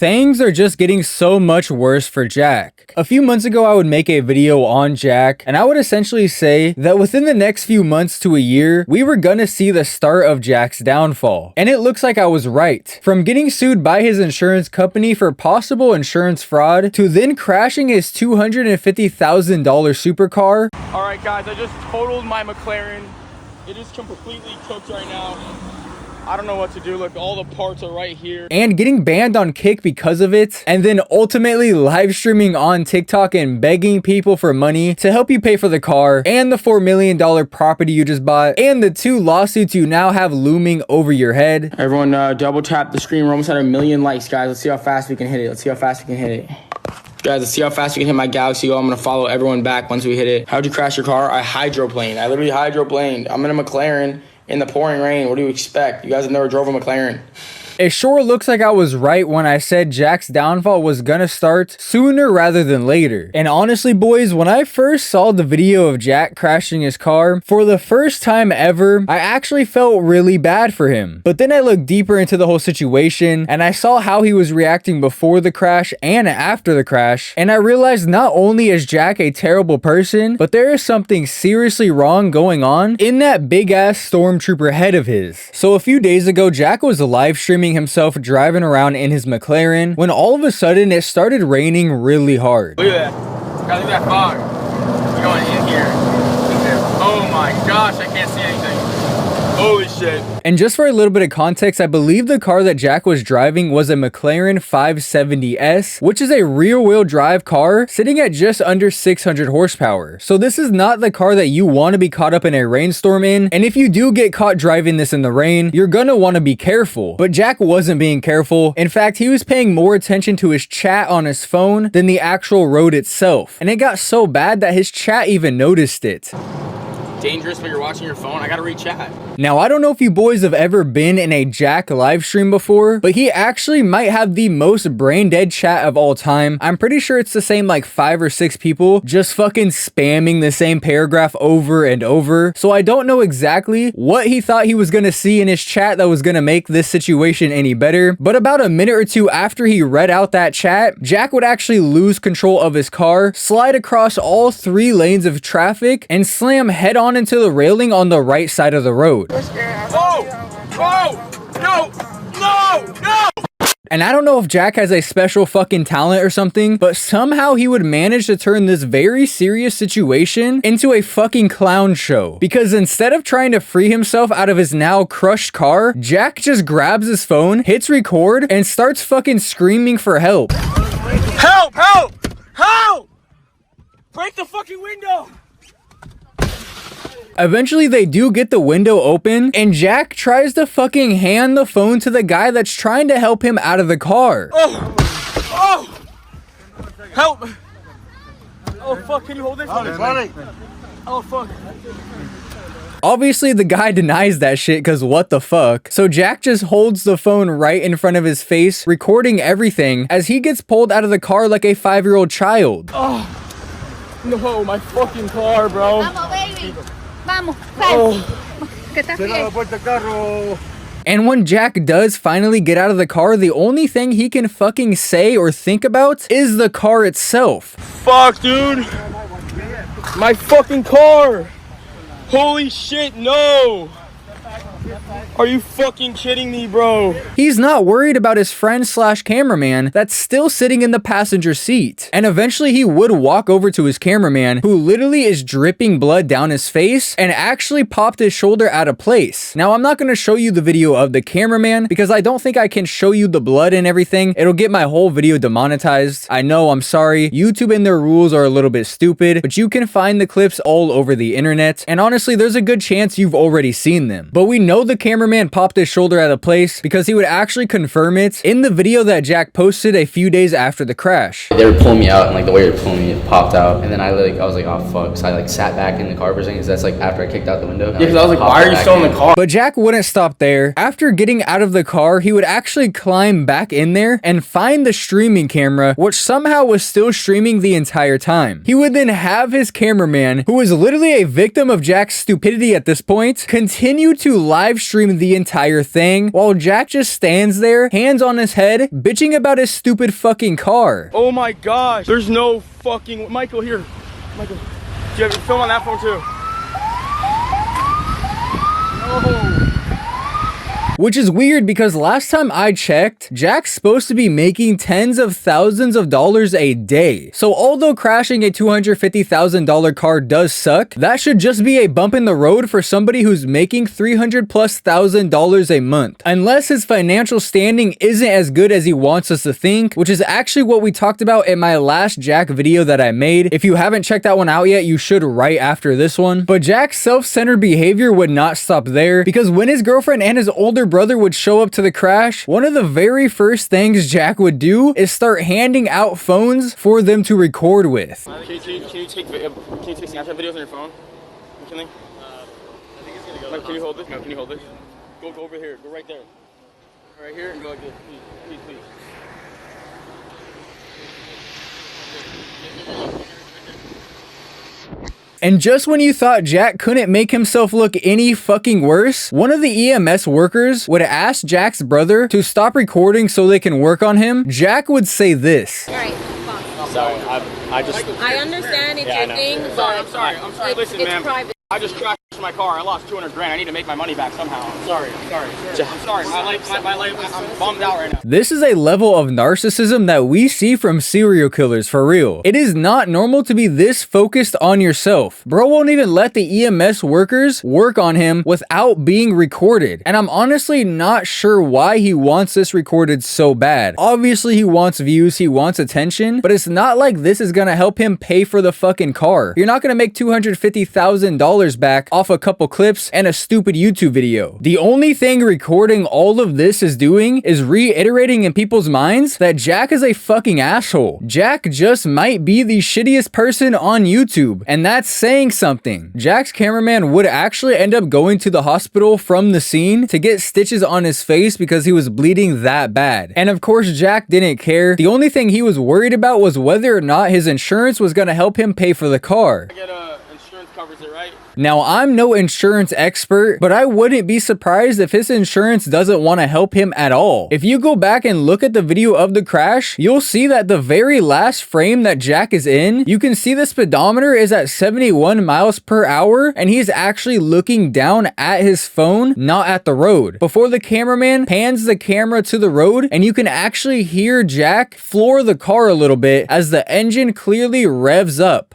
things are just getting so much worse for Jack. A few months ago, I would make a video on Jack, and I would essentially say that within the next few months to a year, we were gonna see the start of Jack's downfall. And it looks like I was right. From getting sued by his insurance company for possible insurance fraud, to then crashing his $250,000 supercar. Alright guys, I just totaled my McLaren. It is completely cooked right now. I don't know what to do. Look, all the parts are right here. And getting banned on Kick because of it, and then ultimately live streaming on TikTok and begging people for money to help you pay for the car, and the $4 million property you just bought, and the 2 lawsuits you now have looming over your head. Everyone double tap the screen. We're almost at 1 million likes, guys. Let's see how fast we can hit it. Guys, let's see how fast we can hit my Galaxy Go. I'm gonna follow everyone back once we hit it. How'd you crash your car? I hydroplaned. I literally hydroplaned. I'm in a McLaren in the pouring rain. What do you expect? You guys have never drove a McLaren. It sure looks like I was right when I said Jack's downfall was gonna start sooner rather than later. And honestly, boys, when I first saw the video of Jack crashing his car, for the first time ever, I actually felt really bad for him. But then I looked deeper into the whole situation, and I saw how he was reacting before the crash and after the crash, and I realized not only is Jack a terrible person, but there is something seriously wrong going on in that big-ass stormtrooper head of his. So a few days ago, Jack was live streaming himself driving around in his McLaren when all of a sudden it started raining really hard. Look at that. Guys, look at that fog. We're going in here. Oh my gosh, I can't see anything. Holy shit. And just for a little bit of context, I believe the car that Jack was driving was a McLaren 570S, which is a rear-wheel drive car sitting at just under 600 horsepower. So this is not the car that you want to be caught up in a rainstorm in, and if you do get caught driving this in the rain, you're gonna want to be careful. But Jack wasn't being careful. In fact, he was paying more attention to his chat on his phone than the actual road itself. And it got so bad that his chat even noticed it. Dangerous, but you're watching your phone. I gotta read chat. Now, I don't know if you boys have ever been in a Jack live stream before, but he actually might have the most brain dead chat of all time. I'm pretty sure it's the same like 5 or 6 people just fucking spamming the same paragraph over and over. So I don't know exactly what he thought he was gonna see in his chat that was gonna make this situation any better. But about a minute or two after he read out that chat, Jack would actually lose control of his car, slide across all 3 lanes of traffic, and slam head on into the railing on the right side of the road. Oh! No! And I don't know if Jack has a special fucking talent or something, but somehow he would manage to turn this very serious situation into a fucking clown show. Because instead of trying to free himself out of his now crushed car, Jack just grabs his phone, hits record, and starts fucking screaming for help. Help! Break the fucking window! Eventually, they do get the window open, and Jack tries to fucking hand the phone to the guy that's trying to help him out of the car. Oh! Help! Oh fuck, can you hold this? Oh fuck. Obviously, the guy denies that shit because what the fuck. So Jack just holds the phone right in front of his face, recording everything as he gets pulled out of the car like a 5-year-old child. Oh, no, my fucking car, bro. Vamos, baby. Vamos, que está bien. And when Jack does finally get out of the car, the only thing he can fucking say or think about is the car itself. Fuck, dude. My fucking car. Holy shit, no. Are you fucking kidding me, bro? He's not worried about his friend slash cameraman that's still sitting in the passenger seat. And eventually he would walk over to his cameraman, who literally is dripping blood down his face, and actually popped his shoulder out of place. Now, I'm not going to show you the video of the cameraman because I don't think I can show you the blood and everything. It'll get my whole video demonetized. I know, I'm sorry. YouTube and their rules are a little bit stupid, but you can find the clips all over the internet. And honestly, there's a good chance you've already seen them. But we know the cameraman popped his shoulder out of place because he would actually confirm it in the video that Jack posted a few days after the crash. They were pulling me out, and like the way they were pulling me, it popped out, and then I was like, oh fuck. So I like sat back in the car for a second, because that's like after I kicked out the window. Yeah, because I was like, why are you still in the car? But Jack wouldn't stop there. After getting out of the car, he would actually climb back in there and find the streaming camera, which somehow was still streaming the entire time. He would then have his cameraman, who was literally a victim of Jack's stupidity at this point, continue to live stream film the entire thing while Jack just stands there, hands on his head, bitching about his stupid fucking car. Oh my gosh, there's no fucking, Michael, here. Michael, do you have your film on that phone too? No. Which is weird because last time I checked, Jack's supposed to be making tens of thousands of dollars a day. So although crashing a $250,000 car does suck, that should just be a bump in the road for somebody who's making $300,000+ a month. Unless his financial standing isn't as good as he wants us to think, which is actually what we talked about in my last Jack video that I made. If you haven't checked that one out yet, you should right after this one. But Jack's self-centered behavior would not stop there, because when his girlfriend and his older brother would show up to the crash, one of the very first things Jack would do is start handing out phones for them to record with. Can you take Snapchat videos on your phone? McKinley? I think it's gonna go. No, can you hold this? No, can you hold this? Go over here. Go right there. Right here and go like this. Please. And just when you thought Jack couldn't make himself look any fucking worse, one of the EMS workers would ask Jack's brother to stop recording so they can work on him. Jack would say this. All right, Sorry, I understand it's your thing, but I'm sorry. Listen, it's ma'am. private. I just crashed my car. I lost 200 grand. I need to make my money back somehow. I'm sorry. My life, I'm bummed out right now. This is a level of narcissism that we see from serial killers, for real. It is not normal to be this focused on yourself. Bro won't even let the EMS workers work on him without being recorded. And I'm honestly not sure why he wants this recorded so bad. Obviously he wants views, he wants attention, but it's not like this is gonna help him pay for the fucking car. You're not gonna make $250,000 back off a couple clips and a stupid YouTube video. The only thing recording all of this is doing is reiterating in people's minds that Jack is a fucking asshole. Jack just might be the shittiest person on YouTube, and that's saying something. Jack's cameraman would actually end up going to the hospital from the scene to get stitches on his face because he was bleeding that bad. And of course, Jack didn't care. The only thing he was worried about was whether or not his insurance was gonna help him pay for the car. Insurance covers it, right? Now, I'm no insurance expert, but I wouldn't be surprised if his insurance doesn't want to help him at all. If you go back and look at the video of the crash, you'll see that the very last frame that Jack is in, you can see the speedometer is at 71 miles per hour, and he's actually looking down at his phone, not at the road. Before the cameraman pans the camera to the road, and you can actually hear Jack floor the car a little bit as the engine clearly revs up.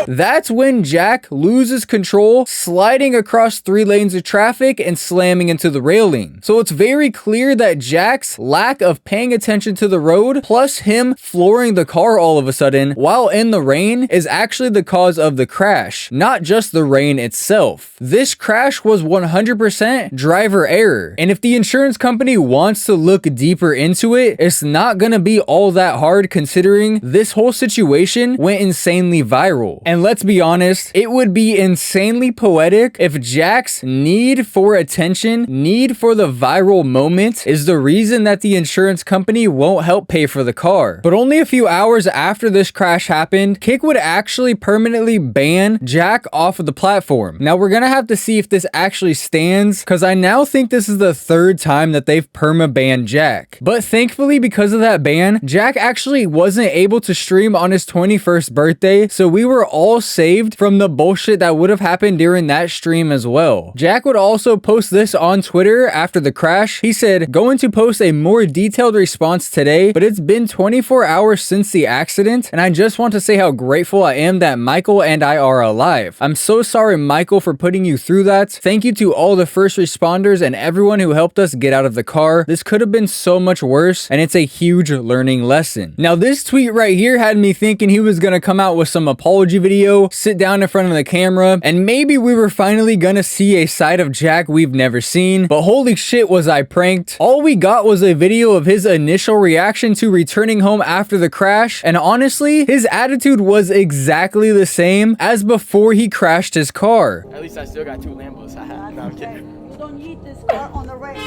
That's when Jack loses control, sliding across 3 lanes of traffic and slamming into the railing. So it's very clear that Jack's lack of paying attention to the road, plus him flooring the car all of a sudden while in the rain, is actually the cause of the crash, not just the rain itself. This crash was 100% driver error. And if the insurance company wants to look deeper into it, it's not gonna be all that hard considering this whole situation went insanely viral. And let's be honest, it would be insanely poetic if Jack's need for attention, need for the viral moment, is the reason that the insurance company won't help pay for the car. But only a few hours after this crash happened, Kick would actually permanently ban Jack off of the platform. Now we're gonna have to see if this actually stands, because I now think this is the 3rd time that they've perma-banned Jack. But thankfully, because of that ban, Jack actually wasn't able to stream on his 21st birthday, so we were all saved from the bullshit that would have happened during that stream as well. Jack would also post this on Twitter after the crash. He said, "Going to post a more detailed response today, but it's been 24 hours since the accident, and I just want to say how grateful I am that Michael and I are alive. I'm so sorry, Michael, for putting you through that. Thank you to all the first responders and everyone who helped us get out of the car. This could have been so much worse, and it's a huge learning lesson." Now, this tweet right here had me thinking he was gonna come out with some apology video, sit down in front of the camera, and maybe we were finally gonna see a side of Jack we've never seen. But holy shit, was I pranked. All we got was a video of his initial reaction to returning home after the crash, and honestly, his attitude was exactly the same as before he crashed his car. At least I still got 2 Lambos. No, I'm kidding. You don't need this car on the race.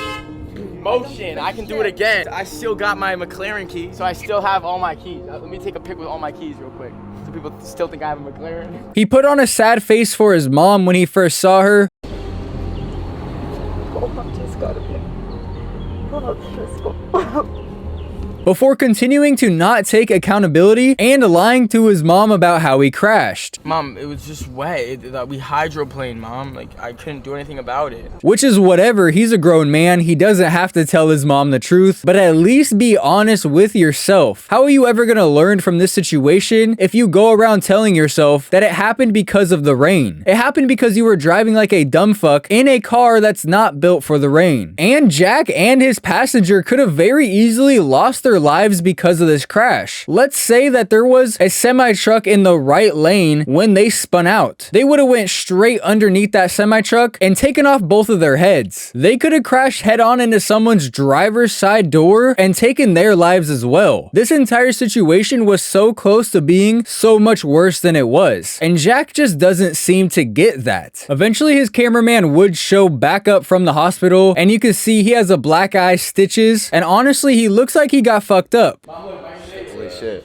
motion. I can do it again. I still got my McLaren key, so I still have all my keys. Let me take a pic with all my keys real quick, so people still think I have a McLaren. He put on a sad face for his mom when he first saw her. Before continuing to not take accountability and lying to his mom about how he crashed. Mom, it was just wet. We hydroplaned, Mom. Like, I couldn't do anything about it. Which is whatever, he's a grown man, he doesn't have to tell his mom the truth, but at least be honest with yourself. How are you ever gonna learn from this situation if you go around telling yourself that it happened because of the rain? It happened because you were driving like a dumb fuck in a car that's not built for the rain. And Jack and his passenger could have very easily lost their lives because of this crash. Let's say that there was a semi-truck in the right lane when they spun out. They would have went straight underneath that semi-truck and taken off both of their heads. They could have crashed head-on into someone's driver's side door and taken their lives as well. This entire situation was so close to being so much worse than it was, and Jack just doesn't seem to get that. Eventually his cameraman would show back up from the hospital, and you can see he has a black eye, stitches, and honestly he looks like he got fucked up. Holy shit.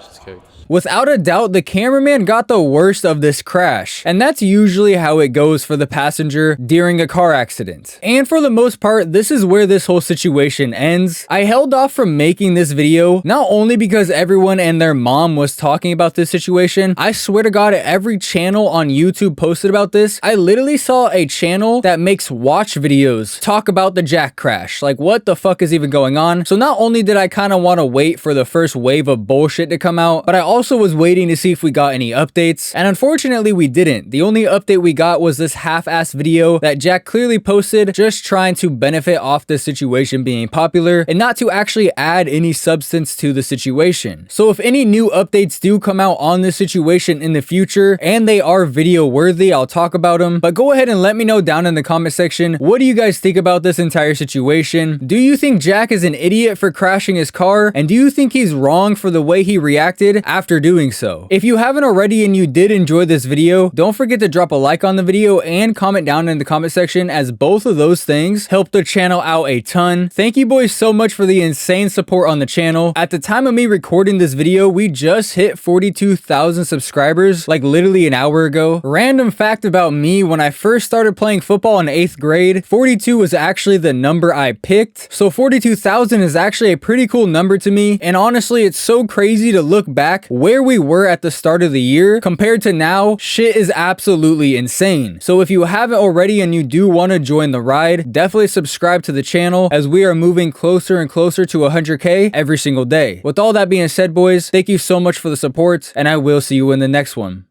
She's cooked. Without a doubt, the cameraman got the worst of this crash, and that's usually how it goes for the passenger during a car accident. And for the most part, this is where this whole situation ends. I held off from making this video, not only because everyone and their mom was talking about this situation. I swear to God, every channel on YouTube posted about this. I literally saw a channel that makes watch videos talk about the Jack crash. Like, what the fuck is even going on? So not only did I kind of want to wait for the first wave of bullshit to come out, but I also was waiting to see if we got any updates, and unfortunately we didn't. The only update we got was this half-ass video that Jack clearly posted just trying to benefit off the situation being popular and not to actually add any substance to the situation. So if any new updates do come out on this situation in the future and they are video worthy, I'll talk about them. But go ahead and let me know down in the comment section, what do you guys think about this entire situation? Do you think Jack is an idiot for crashing his car? And do you think he's wrong for the way he reacted after doing so? If you haven't already and you did enjoy this video, don't forget to drop a like on the video and comment down in the comment section, as both of those things help the channel out a ton. Thank you boys so much for the insane support on the channel. At the time of me recording this video, we just hit 42,000 subscribers like literally an hour ago. Random fact about me, when I first started playing football in 8th grade, 42 was actually the number I picked. So 42,000 is actually a pretty cool number to me, and honestly it's so crazy to look back where we were at the start of the year compared to now. Shit is absolutely insane. So if you haven't already and you do want to join the ride, definitely subscribe to the channel, as we are moving closer and closer to 100k every single day. With all that being said, boys, thank you so much for the support, and I will see you in the next one.